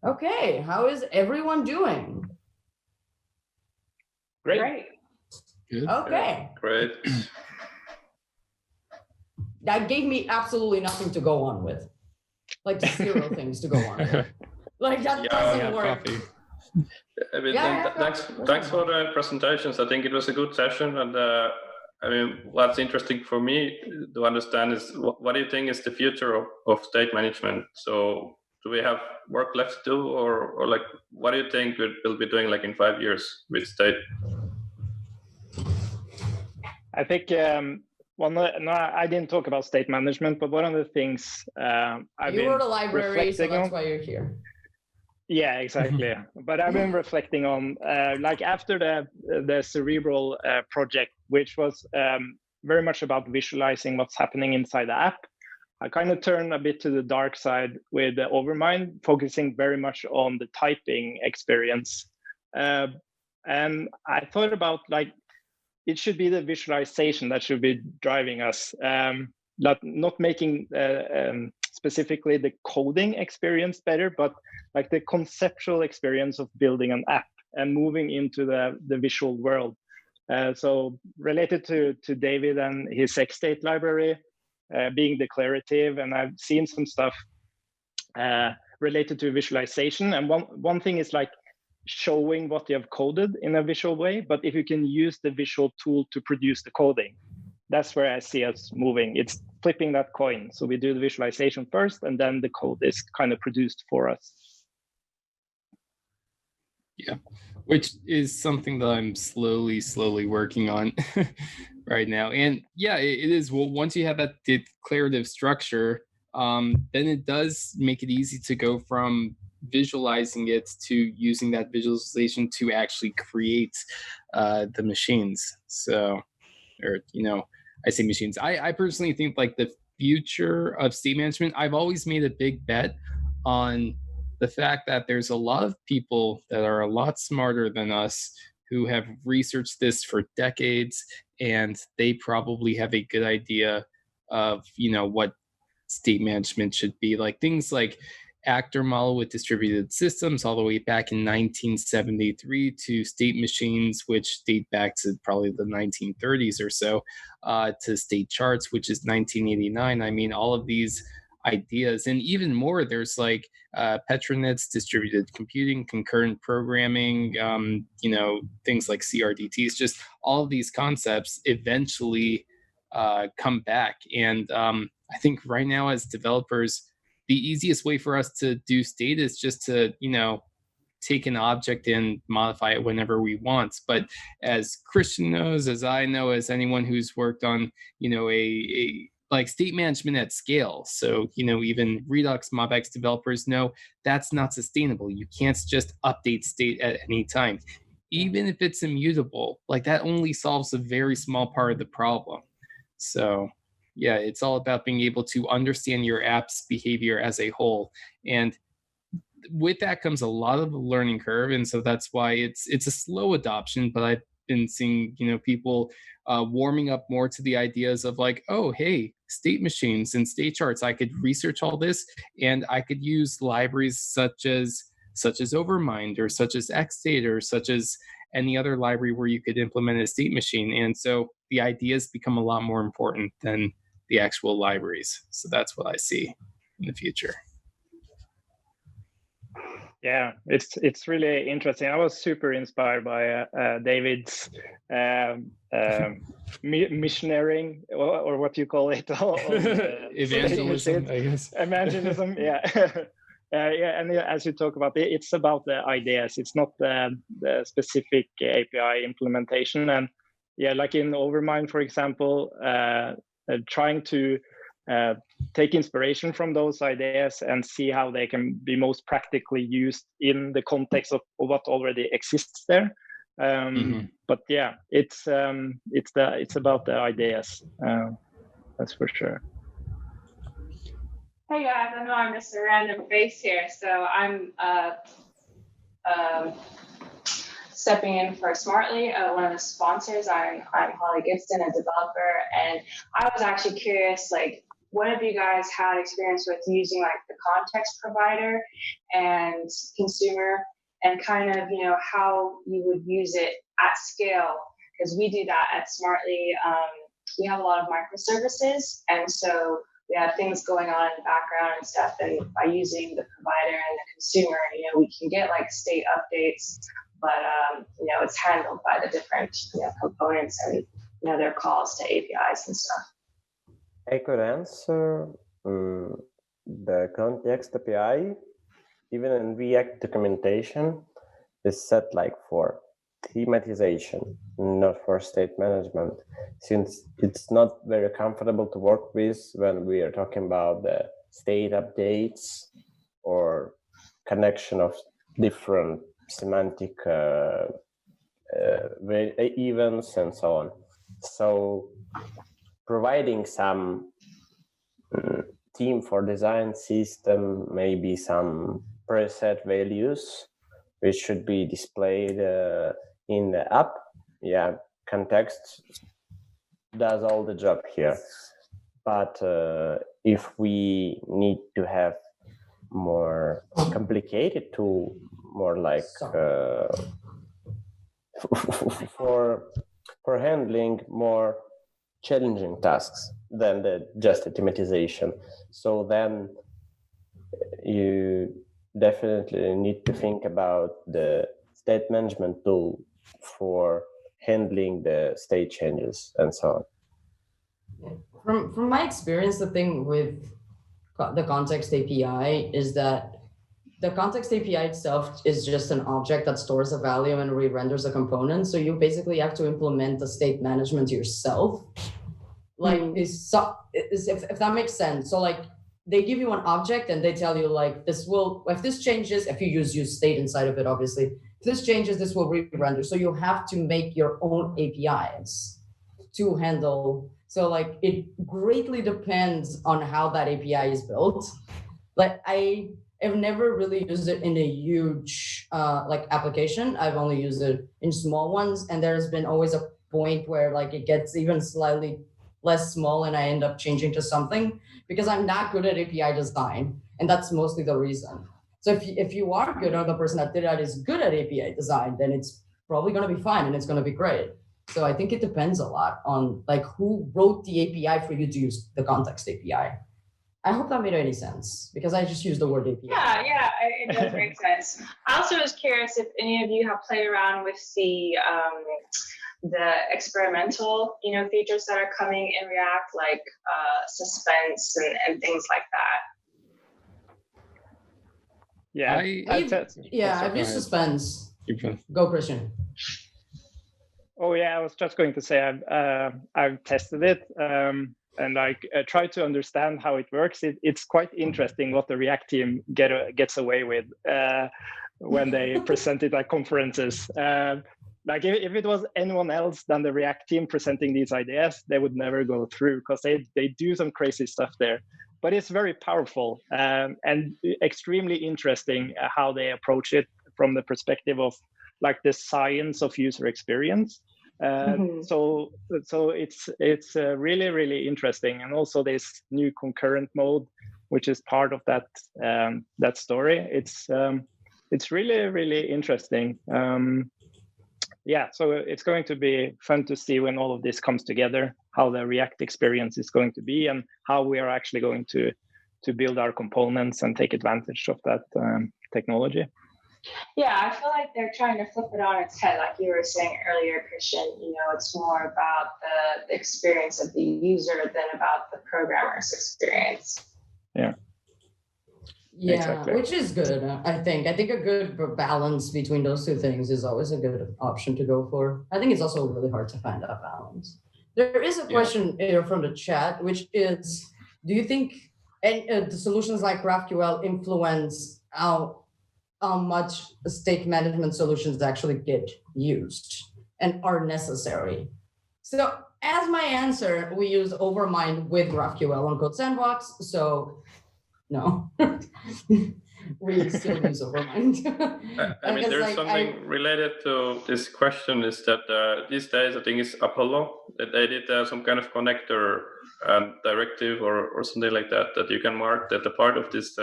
Okay, how is everyone doing? Great. Good. Okay. Great. That gave me absolutely nothing to go on with. Like zero things to go on with. Like that doesn't work. Coffee. I mean, thanks for the presentations. I think it was a good session, and I mean, what's interesting for me to understand is what do you think is the future of state management? So, do we have work left to do, or like, what do you think we'll be doing like in 5 years with state? I think I didn't talk about state management, but one of the things you wrote a library, so that's why you're here. Yeah, exactly. But I've been reflecting on like after the Cerebral project, which was very much about visualizing what's happening inside the app. I kind of turned a bit to the dark side with the Overmind, focusing very much on the typing experience. And I thought about like, it should be the visualization that should be driving us, not making specifically the coding experience better, but like the conceptual experience of building an app and moving into the visual world. So related to David and his XState library being declarative, and I've seen some stuff related to visualization. And one thing is like showing what you have coded in a visual way, but if you can use the visual tool to produce the coding, that's where I see us moving. It's flipping that coin. So we do the visualization first, and then the code is kind of produced for us. Yeah, which is something that I'm slowly working on right now. And yeah, it is. Well, once you have that declarative structure, then it does make it easy to go from visualizing it to using that visualization to actually create the machines. So, or, you know, I say machines. I personally think like the future of state management, I've always made a big bet on the fact that there's a lot of people that are a lot smarter than us who have researched this for decades, and they probably have a good idea of, you know, what state management should be. Like things like actor model with distributed systems all the way back in 1973 to state machines, which date back to probably the 1930s or so, to state charts, which is 1989. I mean, all of these ideas, and even more, there's like Petronet's distributed computing, concurrent programming, you know, things like CRDTs, just all of these concepts eventually come back. And I think right now as developers, the easiest way for us to do state is just to, you know, take an object and modify it whenever we want. But as Christian knows, as I know, as anyone who's worked on, you know, a like state management at scale. So, you know, even Redux, MobX developers know that's not sustainable. You can't just update state at any time. Even if it's immutable, like that only solves a very small part of the problem. So yeah, it's all about being able to understand your app's behavior as a whole. And with that comes a lot of the learning curve. And so that's why it's a slow adoption, but I've been seeing, you know, people warming up more to the ideas of like, oh, hey, state machines and state charts, I could research all this, and I could use libraries such as Overmind or such as XState or such as any other library where you could implement a state machine. And so the ideas become a lot more important than the actual libraries. So that's what I see in the future. Yeah, it's really interesting. I was super inspired by David's missionarying, or what you call it, evangelism, I guess. Evangelism, yeah. Yeah, and as you talk about it, it's about the ideas. It's not the specific API implementation. And yeah, like in Overmind, for example, trying to take inspiration from those ideas and see how they can be most practically used in the context of what already exists there. But yeah, it's about the ideas. That's for sure. Hey guys, I know I'm just a random face here, so I'm stepping in for Smartly, one of the sponsors. I'm Holly Gibson, a developer, and I was actually curious, like, one of you guys had experience with using like the context provider and consumer, and kind of, how you would use it at scale, because we do that at Smartly. We have a lot of microservices, and so we have things going on in the background and stuff, and by using the provider and the consumer, we can get like state updates, but it's handled by the different components and their calls to APIs and stuff. I could answer the context API, even in React documentation, is set like for thematization, not for state management, since it's not very comfortable to work with when we are talking about the state updates or connection of different semantic events and so on. So providing some theme for design system, maybe some preset values which should be displayed in the app. Yeah, context does all the job here. But if we need to have more complicated tool, more like for handling more challenging tasks than just the thematization. So then you definitely need to think about the state management tool for handling the state changes and so on. From my experience, the thing with the context API is that the context API itself is just an object that stores a value and re-renders a component. So you basically have to implement the state management yourself. Like, if that makes sense. So like, they give you an object and they tell you like, if this changes, if you use state inside of it, obviously, if this changes, this will re-render. So you have to make your own APIs to handle. So like, it greatly depends on how that API is built. Like I've never really used it in a huge application. I've only used it in small ones. And there's been always a point where like it gets even slightly less small and I end up changing to something because I'm not good at API design. And that's mostly the reason. So if you are good, or the person that did that is good at API design, then it's probably going to be fine and it's going to be great. So I think it depends a lot on like who wrote the API for you to use the context API. I hope that made any sense because I just used the word API. Yeah, it does make sense. I also was curious if any of you have played around with the experimental, features that are coming in React, like suspense and things like that. Yeah, I've used suspense. Go, Christian. Oh yeah, I was just going to say I've tested it. And I try to understand how it works. It's quite interesting what the React team gets away with when they present it at conferences. Like if it was anyone else than the React team presenting these ideas, they would never go through because they do some crazy stuff there. But it's very powerful and extremely interesting how they approach it from the perspective of like the science of user experience. So it's really, really interesting, and also this new concurrent mode, which is part of that story. It's really, really interesting. So it's going to be fun to see when all of this comes together, how the React experience is going to be, and how we are actually going to build our components and take advantage of that technology. Yeah, I feel like they're trying to flip it on its head, like you were saying earlier, Christian. It's more about the experience of the user than about the programmer's experience. Yeah, exactly. Which is good, I think. I think a good balance between those two things is always a good option to go for. I think it's also really hard to find that balance. There is a question here from the chat, which is, do you think the solutions like GraphQL influence how much state management solutions actually get used and are necessary? So as my answer, we use Overmind with GraphQL on Code Sandbox. So no, we still use Overmind. I mean, there's something related to this question is that these days, I think it's Apollo, that they did some kind of connector directive or something like that, that you can mark that the part of this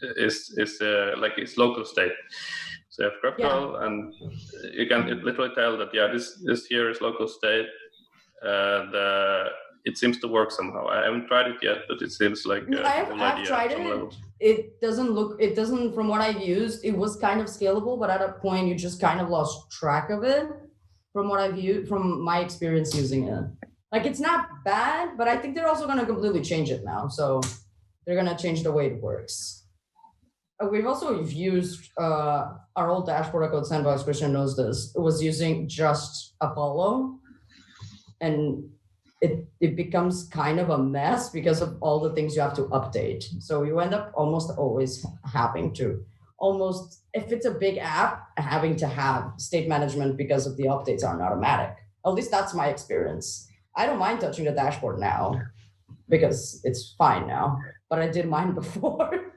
is like its local state. So you have GraphQL, and you can literally tell that this here is local state, and it seems to work somehow. I haven't tried it yet, but it seems like I've tried it. It doesn't, from what I've used, it was kind of scalable, but at a point you just kind of lost track of it from what I've used, from my experience using it. Like, it's not bad, but I think they're also going to completely change it now. So they're going to change the way it works. We've also used our old dashboard at Code Sandbox. Christian knows this. It was using just Apollo, and it becomes kind of a mess because of all the things you have to update. So you end up almost always having to, if it's a big app, having to have state management because of the updates aren't automatic. At least that's my experience. I don't mind touching the dashboard now because it's fine now, but I did mine before.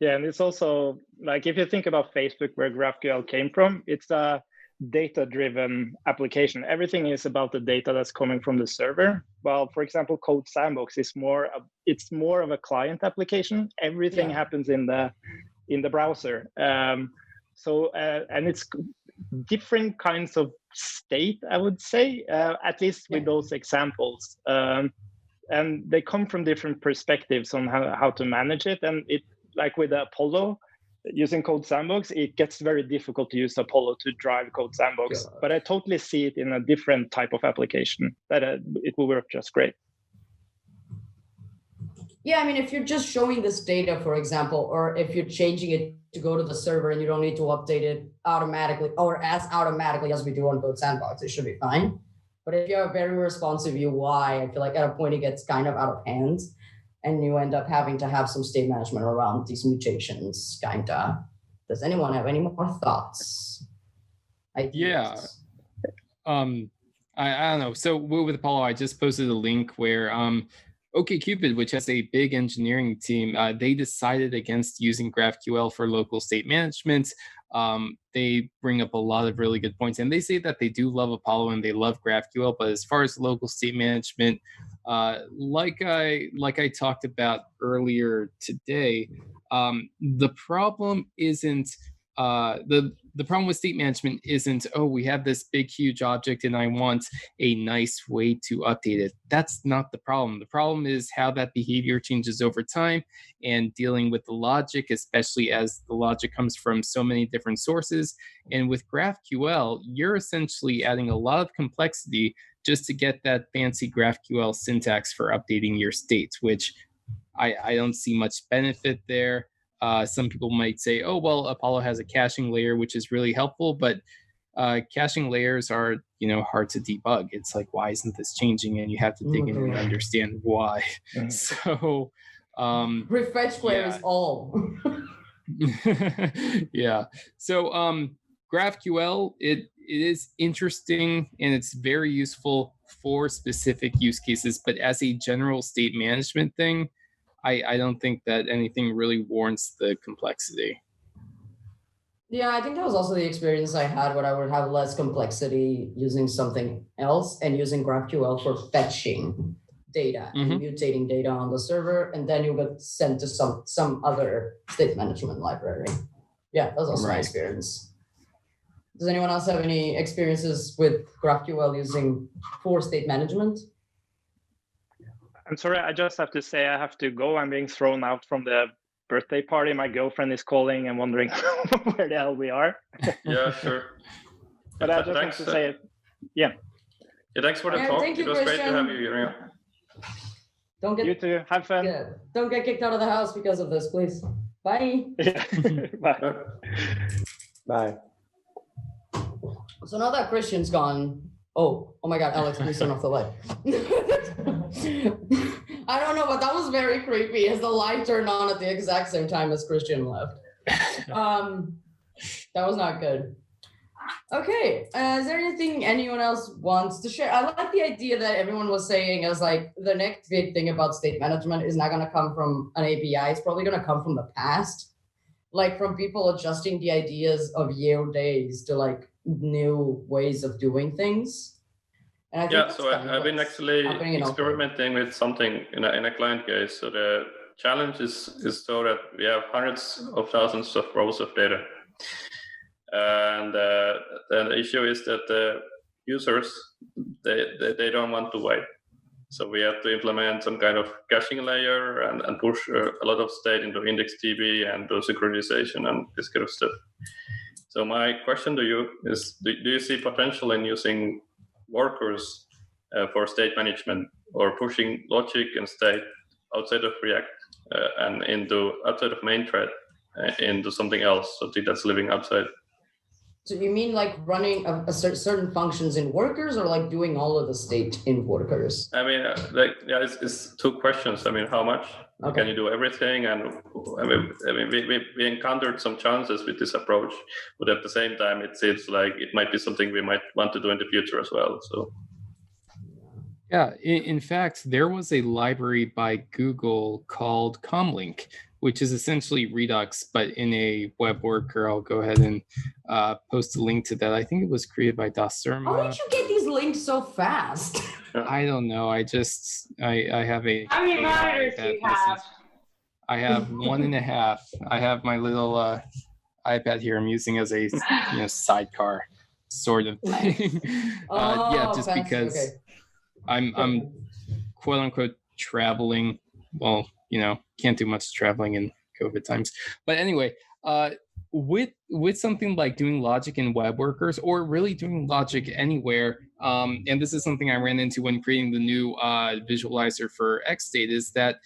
Yeah, and it's also like, if you think about Facebook, where GraphQL came from, it's a data-driven application. Everything is about the data that's coming from the server. Well, for example, Code Sandbox is more of a client application. Everything happens in the browser. And it's different kinds of state, I would say, at least with those examples. And they come from different perspectives on how to manage it. And it, like with Apollo, using Code Sandbox, it gets very difficult to use Apollo to drive Code Sandbox. But I totally see it in a different type of application that it will work just great. Yeah, I mean, if you're just showing this data, for example, or if you're changing it to go to the server and you don't need to update it automatically or as automatically as we do on Code Sandbox, it should be fine. But if you have a very responsive UI, I feel like at a point it gets kind of out of hand, and you end up having to have some state management around these mutations, kinda. Does anyone have any more thoughts? Ideas? I don't know. So with Apollo, I just posted a link where OkCupid, which has a big engineering team, they decided against using GraphQL for local state management. They bring up a lot of really good points, and they say that they do love Apollo and they love GraphQL, but as far as local state management, like I talked about earlier today, the problem isn't the problem with state management isn't, oh, we have this big huge object and I want a nice way to update it. That's not the problem. The problem is how that behavior changes over time and dealing with the logic, especially as the logic comes from so many different sources. And with GraphQL, you're essentially adding a lot of complexity just to get that fancy GraphQL syntax for updating your states, which I don't see much benefit there. Some people might say, oh, well, Apollo has a caching layer, which is really helpful, but caching layers are, hard to debug. It's like, why isn't this changing? And you have to dig in and understand why. So refresh queries all. Yeah. So GraphQL, it is interesting and it's very useful for specific use cases, but as a general state management thing, I don't think that anything really warrants the complexity. Yeah, I think that was also the experience I had where I would have less complexity using something else and using GraphQL for fetching data and mutating data on the server, and then you get sent to some other state management library. Yeah, that was also my experience. Does anyone else have any experiences with GraphQL using for state management? I'm sorry, I just have to say I have to go. I'm being thrown out from the birthday party. My girlfriend is calling and wondering where the hell we are. Yeah, sure. But I just have to say it. Yeah. Thanks for the talk. It was great to have you here. Don't get, you too. Have fun. Yeah. Don't get kicked out of the house because of this, please. Bye. Yeah. Bye. Bye. So now that Christian's gone, oh my God, Alex, please turn off the light. I don't know, but that was very creepy as the light turned on at the exact same time as Christian left. That was not good. Okay, is there anything anyone else wants to share? I like the idea that everyone was saying as like the next big thing about state management is not going to come from an API. It's probably going to come from the past, like from people adjusting the ideas of Yale days to like new ways of doing things. And I think I've been actually experimenting with something in a client case. So the challenge is so that we have hundreds of thousands of rows of data. And then the issue is that the users, they don't want to wait. So we have to implement some kind of caching layer and push a lot of state into IndexedDB and do synchronization and this kind of stuff. So my question to you is, do you see potential in using workers for state management, or pushing logic and state outside of React and outside of main thread into something else, something that's living outside? So you mean like running a certain functions in workers, or like doing all of the state in workers? I mean, it's two questions. I mean, how much can you do everything? And I mean, we encountered some challenges with this approach, but at the same time, it seems like it might be something we might want to do in the future as well. So. Yeah, in fact, there was a library by Google called Comlink, which is essentially Redux, but in a web worker. I'll go ahead and post a link to that. I think it was created by Dasturma. How did you get these links so fast? I don't know. I have a... How many monitors do you have? I have 1.5. I have my little iPad here I'm using as a sidecar sort of thing. Just fancy. Because... Okay. I'm quote unquote traveling. Well, can't do much traveling in COVID times. But anyway, with something like doing logic in web workers, or really doing logic anywhere, and this is something I ran into when creating the new visualizer for XState, is that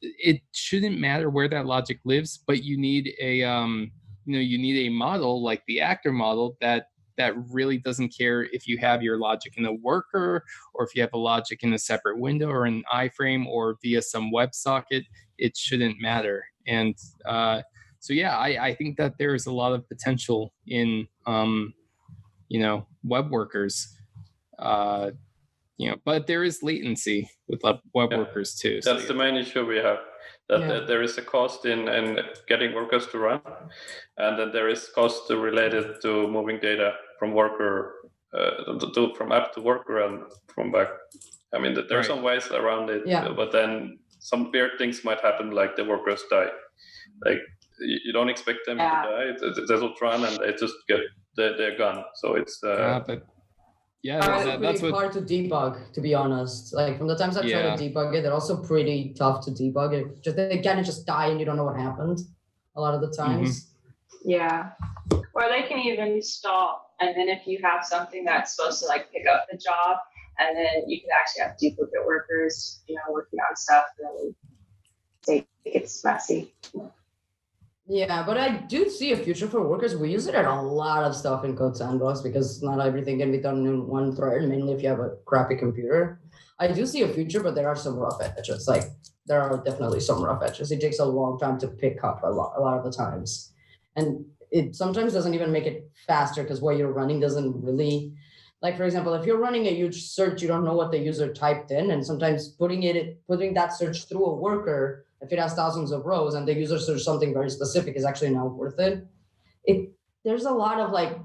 it shouldn't matter where that logic lives, but you need a model like the actor model that really doesn't care if you have your logic in a worker, or if you have a logic in a separate window or an iframe or via some WebSocket. It shouldn't matter. And I think that there's a lot of potential in web workers. But there is latency with web workers too. That's the main issue we have. That there is a cost in getting workers to run, and then there is cost related to moving data from worker from app to worker and from back. I memean, there are some ways around it, but then some weird things might happen, like the workers die. Like you don't expect them to die; they will run and they just they're gone. So it's that's hard to debug, to be honest. Like from the times I try to debug it, they're also pretty tough to debug. They kind of just die and you don't know what happened a lot of the times. Mm-hmm. Yeah. Or they can even stop, and then if you have something that's supposed to like pick up the job, and then you can actually have duplicate workers, working on stuff, and then it's messy. Yeah, but I do see a future for workers. We use it in a lot of stuff in Code Sandbox because not everything can be done in one thread, mainly if you have a crappy computer. I do see a future, but there are some rough edges. Like there are definitely some rough edges. It takes a long time to pick up a lot of the times. And it sometimes doesn't even make it faster because what you're running doesn't really, like for example, if you're running a huge search, you don't know what the user typed in. And sometimes putting that search through a worker, if it has thousands of rows and the user search something very specific, is actually not worth it. There's a lot of like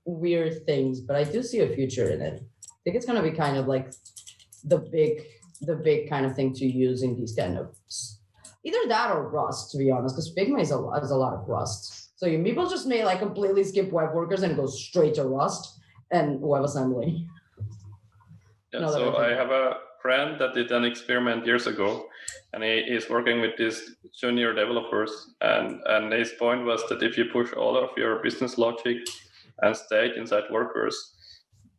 weird things, but I do see a future in it. I think it's going to be kind of like the big kind of thing to use in these kind of, either that or Rust, to be honest, because Figma is a lot of Rust. So people just may like completely skip web workers and go straight to Rust and WebAssembly. Yeah, so I have a friend that did an experiment years ago, and he is working with these junior developers, and his point was that if you push all of your business logic and state inside workers,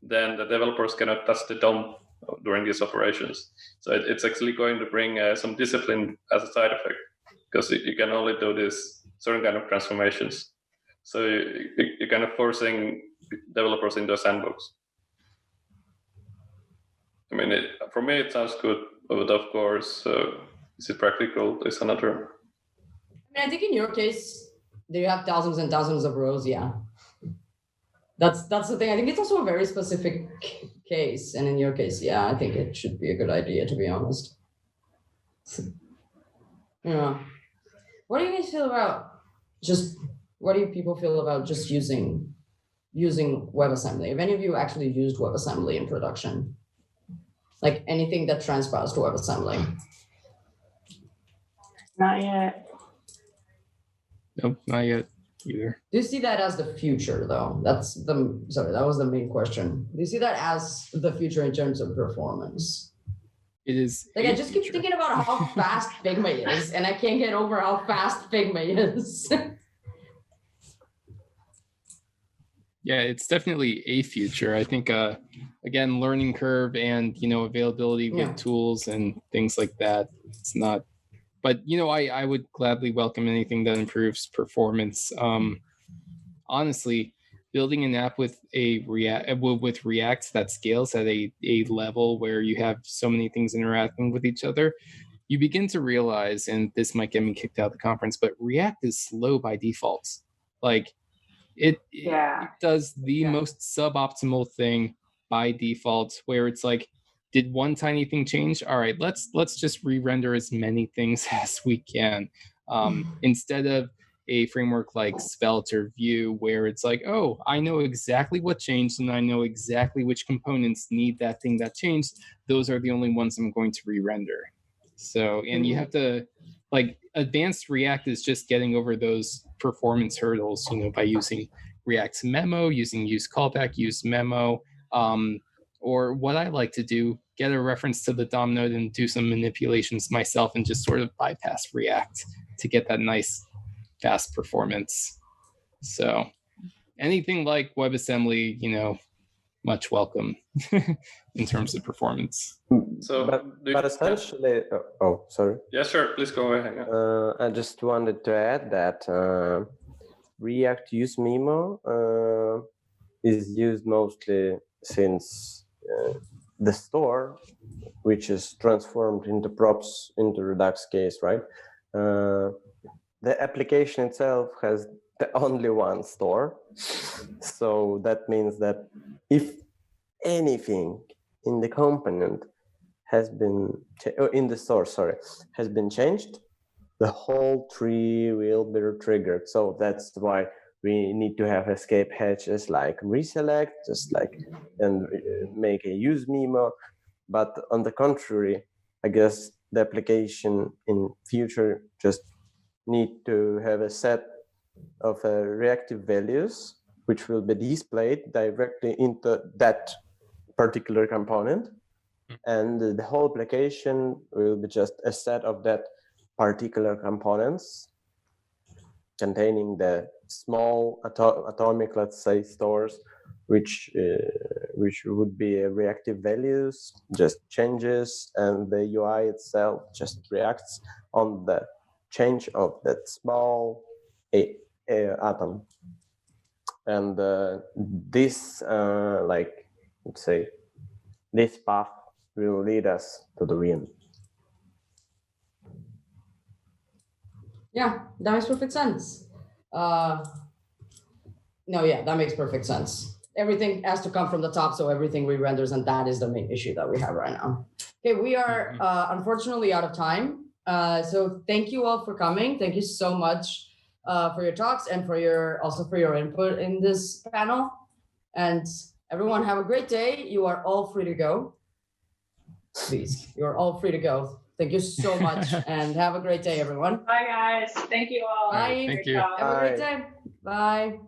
then the developers cannot touch the DOM during these operations. So it's actually going to bring some discipline as a side effect, because you can only do this certain kind of transformations. So you're kind of forcing developers into a sandbox. I mean, for me, it sounds good, but of course, is it practical? Is another. I mean, I think in your case, do you have thousands and thousands of rows? Yeah, that's the thing. I think it's also a very specific case, and in your case, yeah, I think it should be a good idea, to be honest. Yeah. What do you guys feel about what do people feel about just using using WebAssembly? If any of you actually used WebAssembly in production? Like anything that transpires to WebAssembly? Not yet. Nope, not yet either. Do you see that as the future though? That was the main question. Do you see that as the future in terms of performance? It is. Like I just keep thinking about how fast Figma is, and I can't get over how fast Figma is. Yeah, it's definitely a future. I think, again, learning curve and, availability with tools and things like that. It's not, but, I would gladly welcome anything that improves performance. Honestly, building an app with React that scales at a level where you have so many things interacting with each other, you begin to realize, and this might get me kicked out of the conference, but React is slow by default. Like, it does the most suboptimal thing by default, where it's like, did one tiny thing change? All right, let's just re-render as many things as we can, instead of a framework like Svelte or Vue, where it's like, oh, I know exactly what changed and I know exactly which components need that thing that changed. Those are the only ones I'm going to re-render. So, and you have to, like, advanced React is just getting over those performance hurdles, by using React memo, using use callback, use memo, or what I like to do, get a reference to the DOM node and do some manipulations myself and just sort of bypass React to get that nice fast performance. So anything like WebAssembly, much welcome in terms of performance. So, but essentially, sorry. Yeah, sure. Please go ahead. I just wanted to add that React use memo is used mostly since the store, which is transformed into props into Redux case, right? The application itself has the only one store. So that means that if anything in the component has been, in the store, has been changed, the whole tree will be triggered. So that's why we need to have escape hatches like reselect, and make a use memo. But on the contrary, I guess the application in future just need to have a set of reactive values which will be displayed directly into that particular component, and the whole application will be just a set of that particular components containing the small atomic, let's say, stores, which would be reactive values, just changes, and the UI itself just reacts on the change of that small atom. And this, let's say, this path will lead us to the win. Yeah, that makes perfect sense. That makes perfect sense. Everything has to come from the top, so everything re-renders, and that is the main issue that we have right now. Okay, we are unfortunately out of time. So thank you all for coming. Thank you so much for your talks and for your input in this panel. And everyone have a great day. You are all free to go. Please, you are all free to go. Thank you so much and have a great day, everyone. Bye, guys. Thank you all. Bye. Thank you. Have a great day. Bye.